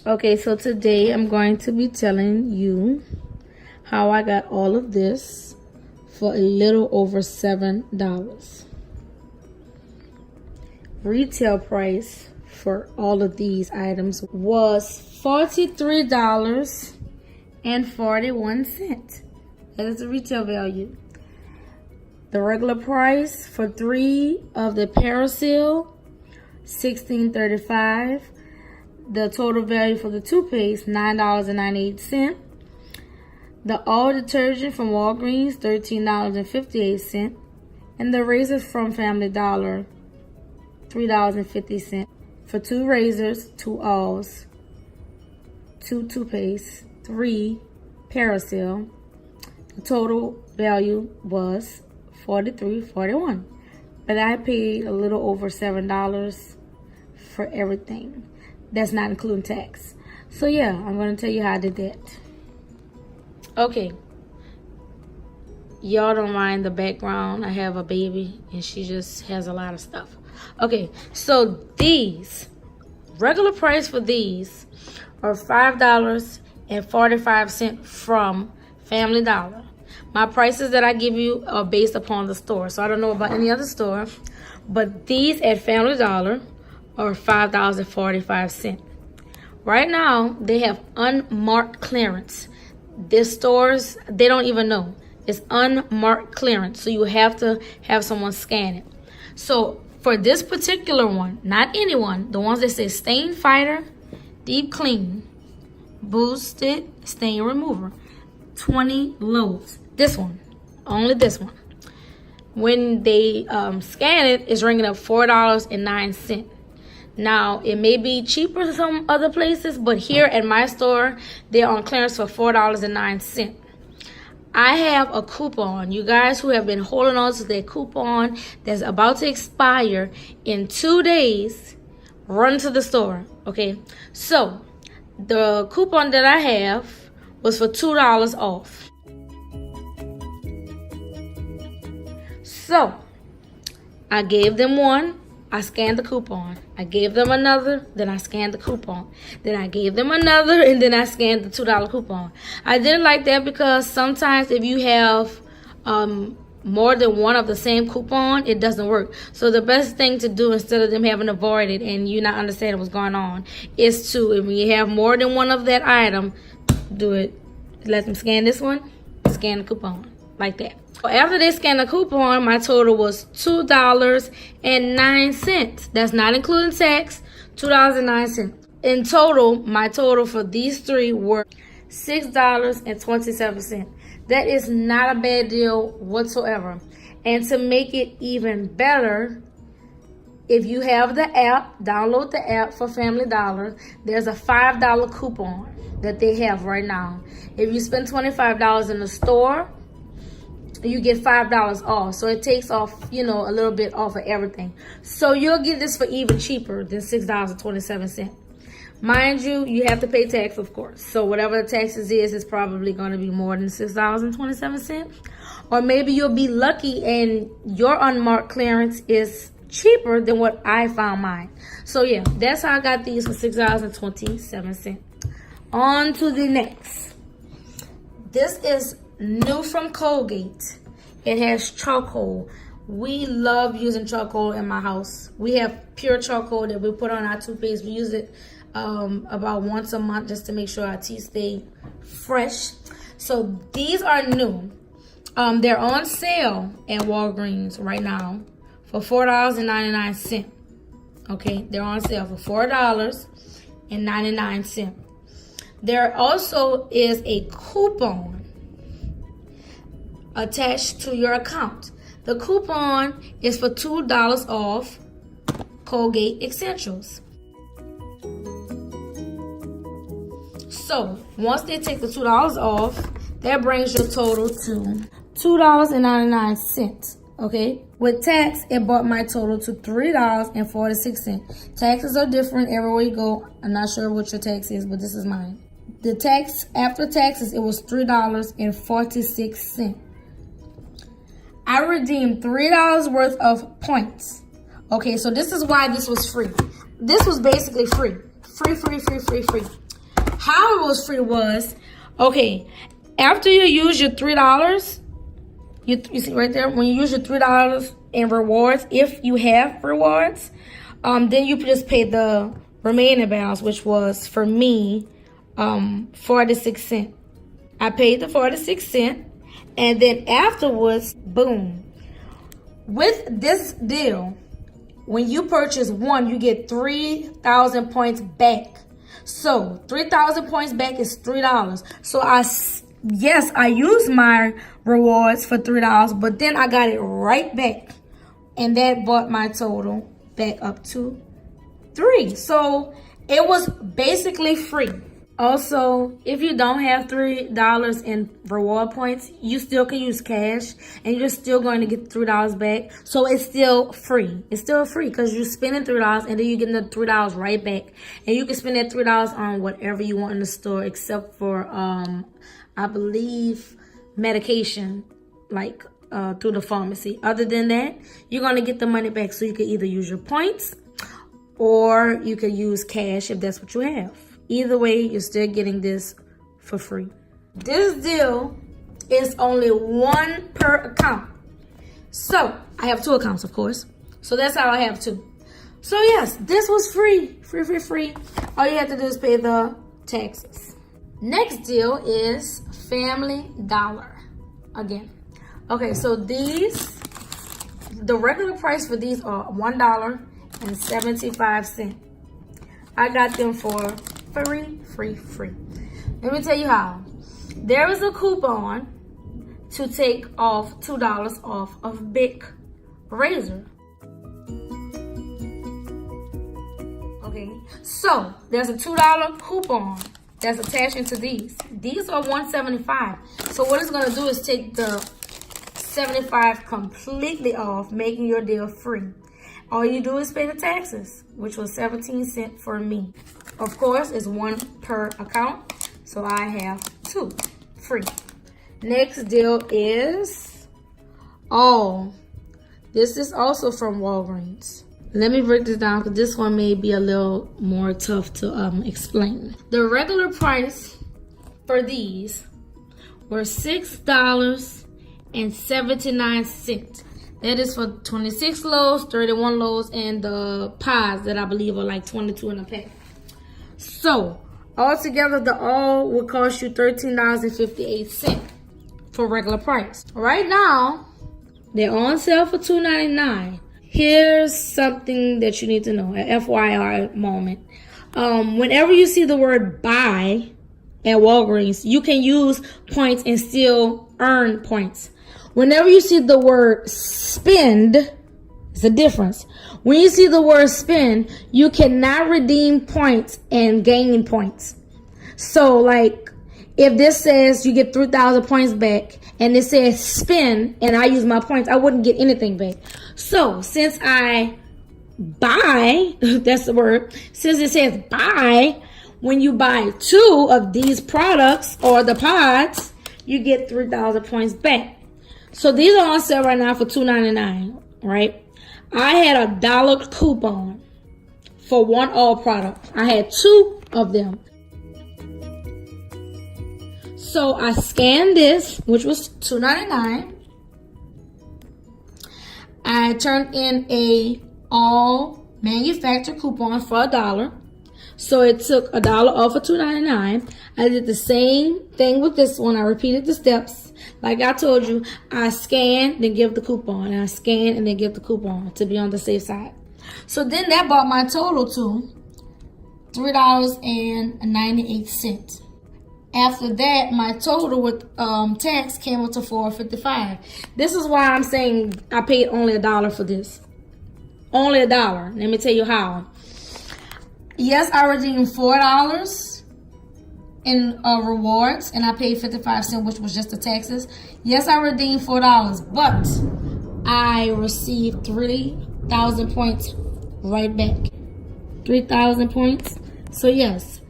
Okay, so today I'm going to be telling you how I got all of this for a little over $7. Retail price for all of these items was $43.41. That is the retail value. The regular price for 3 of the Parasil, $16.35. The total value for the toothpaste, $9.98. The all detergent from Walgreens, $13.58. And the razors from Family Dollar, $3.50. For 2 razors, 2 alls, 2 toothpaste, 3 Parasil. The total value was $43.41. But I paid a little over $7 for everything. That's not including tax. So yeah, I'm going to tell you how I did that. Okay. Y'all don't mind the background. I have a baby and she just has a lot of stuff. Okay, so these, regular price for these are $5.45 from Family Dollar. My prices that I give you are based upon the store. So I don't know about any other store. But these at Family Dollar or $5.45. Right now, they have unmarked clearance. These stores, they don't even know. It's unmarked clearance, so you have to have someone scan it. So for this particular one, not anyone, the ones that say Stain Fighter, Deep Clean, Boosted Stain Remover, 20 loads. This one, only this one. When they scan it, it's ringing up $4.09. Now, it may be cheaper some other places, but here at my store, they're on clearance for $4.09. I have a coupon. You guys who have been holding on to that coupon that's about to expire in 2 days, run to the store, okay? So, the coupon that I have was for $2 off. So, I gave them one. I scanned the coupon. I gave them another, then I scanned the coupon. Then I gave them another, and then I scanned the $2 coupon. I didn't like that because sometimes if you have more than one of the same coupon, it doesn't work. So the best thing to do instead of them having avoided and you not understanding what's going on is to, if you have more than one of that item, do it. Let them scan this one, scan the coupon, like that. After they scanned the coupon, my total was $2.09. That's not including tax, $2.09. In total, my total for these 3 were $6.27. That is not a bad deal whatsoever. And to make it even better, if you have the app, download the app for Family Dollar. There's a $5 coupon that they have right now. If you spend $25 in the store, you get $5 off. So it takes off, a little bit off of everything. So you'll get this for even cheaper than $6.27. Mind you, you have to pay tax, of course. So whatever the taxes is, it's probably going to be more than $6.27. Or maybe you'll be lucky and your unmarked clearance is cheaper than what I found mine. So yeah, that's how I got these for $6.27. On to the next. This is new from Colgate. It has charcoal. We love using charcoal in my house. We have pure charcoal that we put on our toothpaste. We use it about once a month just to make sure our teeth stay fresh. So these are new. They're on sale at Walgreens right now for $4.99. Okay, they're on sale for $4.99. There also is a coupon attached to your account. The coupon is for $2 off Colgate Essentials. So once they take the $2 off, that brings your total to $2.99. Okay, with tax, it brought my total to $3.46. Taxes are different everywhere you go. I'm not sure what your tax is, but this is mine. The tax, after taxes, it was $3.46. I redeemed $3 worth of points. Okay, so this is why this was free. This was basically free. Free. How it was free was, okay, after you use your $3, you see right there, when you use your $3 in rewards, if you have rewards, then you just pay the remaining balance, which was, for me, 46 cents. I paid the 46 cents, and then afterwards, boom. With this deal, when you purchase one, you get 3,000 points back. So 3,000 points back is $3. So yes, I used my rewards for $3, but then I got it right back, and that brought my total back up to $3. So it was basically free. Also, if you don't have $3 in reward points, you still can use cash, and you're still going to get $3 back. So it's still free. It's still free because you're spending $3, and then you're getting the $3 right back. And you can spend that $3 on whatever you want in the store, except for, I believe, medication, like through the pharmacy. Other than that, you're going to get the money back. So you can either use your points, or you can use cash if that's what you have. Either way, you're still getting this for free. This deal is only one per account. So I have 2 accounts, of course. So that's how I have 2. So yes, this was free. Free. All you have to do is pay the taxes. Next deal is Family Dollar. Again. Okay, so the regular price for these are $1.75. I got them for free. Let me tell you how. There is a coupon to take off $2 off of Bic razor. Okay, so there's a $2 coupon that's attached into these. These are $1.75. So what it's gonna do is take the $75 completely off, making your deal free. All you do is pay the taxes, which was 17 cents for me. Of course, it's 1 per account, so I have 2 free. Next deal is, this is also from Walgreens. Let me break this down because this one may be a little more tough to explain. The regular price for these were $6.79. That is for 26 loaves, 31 loaves, and the pies that I believe are like 22 in a pack. So, altogether, the all would cost you $13.58 for regular price. Right now, they're on sale for $2.99. Here's something that you need to know, an FYI moment. Whenever you see the word buy at Walgreens, you can use points and still earn points. Whenever you see the word spend, it's a difference. When you see the word spend, you cannot redeem points and gain points. So, like, if this says you get 3,000 points back, and it says spend, and I use my points, I wouldn't get anything back. So, since I buy, that's the word, since it says buy, when you buy 2 of these products or the pods, you get 3,000 points back. So these are on sale right now for $2.99, right? I had a $1 coupon for 1 all product. I had 2 of them. So I scanned this, which was $2.99. I turned in a all manufacturer coupon for $1. So it took $1 off of $2.99. I did the same thing with this one. I repeated the steps. Like I told you, I scan, then give the coupon. And I scan and then give the coupon to be on the safe side. So then that brought my total to $3.98. After that, my total with tax came up to $4.55. This is why I'm saying I paid only $1 for this. Only $1. Let me tell you how. Yes, I redeemed $4 in rewards, and I paid 55 cents, which was just the taxes. Yes, I redeemed $4, but I received 3,000 points right back. 3,000 points. So yes,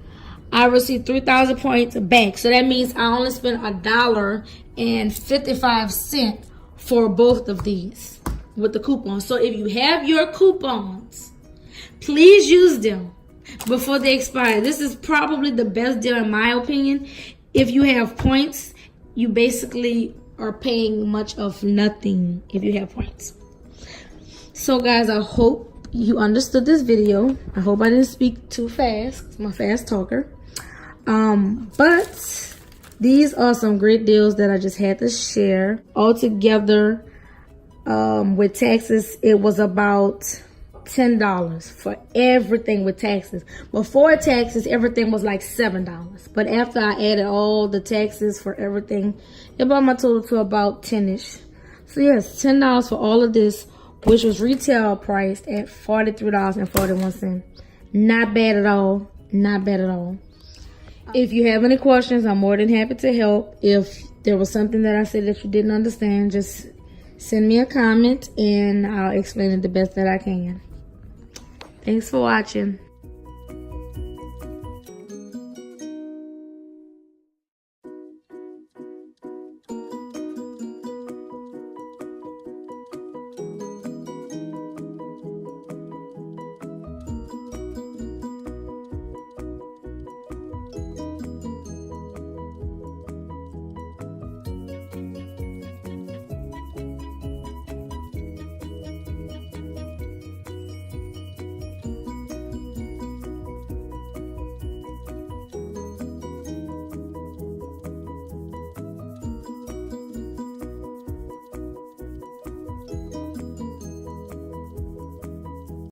I received 3,000 points back. So that means I only spent $1.55 for both of these with the coupon. So if you have your coupons, please use them. before they expire. This is probably the best deal in my opinion. If you have points, you basically are paying much of nothing if you have points. So guys, I hope you understood this video. I hope I didn't speak too fast. I'm a fast talker. But these are some great deals that I just had to share. Altogether, with taxes, it was about $10 for everything with taxes. Before taxes, everything was like $7. But after I added all the taxes for everything, it brought my total to about 10-ish. So yes, $10 for all of this, which was retail priced at $43.41. Not bad at all. Not bad at all. If you have any questions, I'm more than happy to help. If there was something that I said that you didn't understand, just send me a comment and I'll explain it the best that I can. Thanks for watching.